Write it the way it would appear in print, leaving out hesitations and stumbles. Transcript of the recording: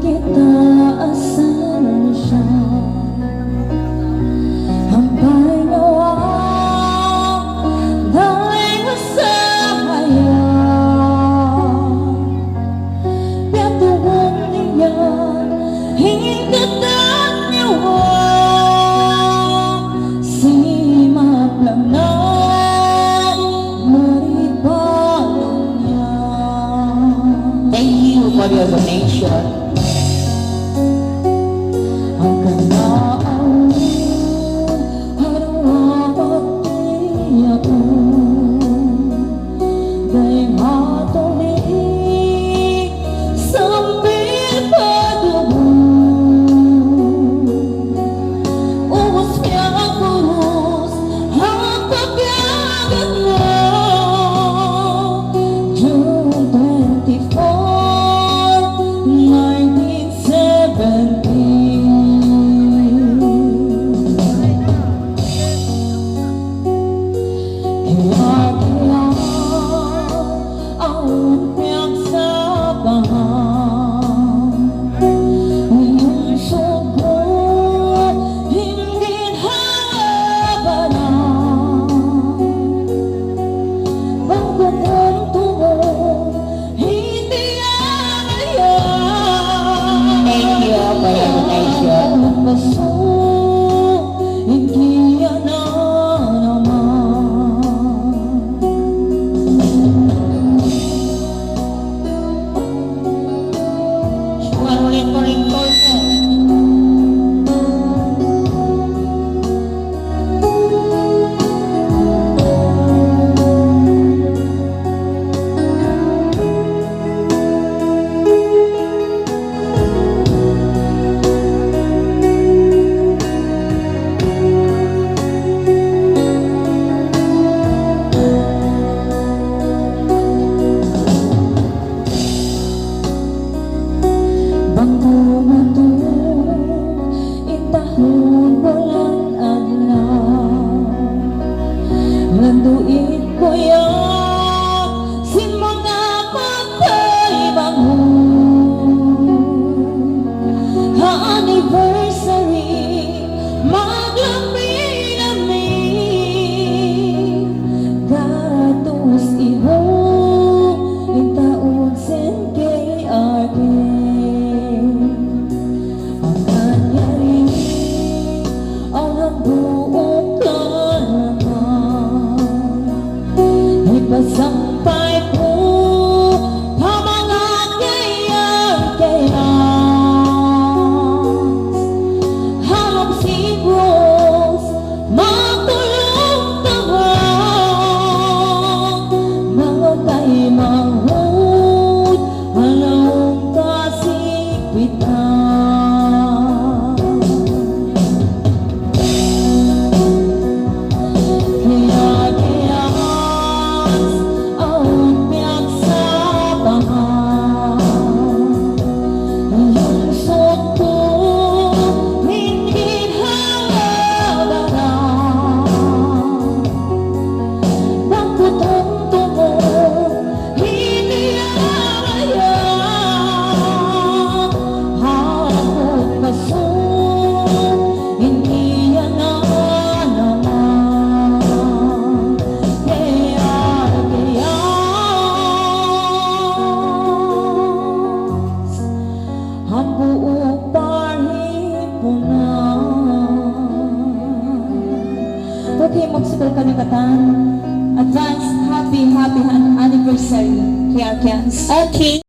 kita asan siya. Hambay nawa dahil masaya. Piatuhong niya hingatan niya simak lang na maribalong niya. Thank you for your donation. Ang kanaan harawat niya dahil matuloy sambil paduhong uwas niya kurus ang pagyagat mo. June 24, 1917. Kaya ang pinagsabahan iyong sugo hindi habanan. Bago mong tumo hindi ayaw. Thank you for your donation. Paso hindi yan na naman. Ulit po rin po. Bangko matulog itahon bulan adlaw landuin ko yan si mga patay bangon ha-anniversary maglamig-lamig gatos ihong itaon sen kay ang nangyari ang buong kalaman ipasampay ko pa mga kayang-kayang halong sigros matulong-tawag mga kay mahut halong kasikwitan. Ang buong paripunan. Okay, magsikol ka ng katan. Advance happy anniversary, Kiarkians. Okay.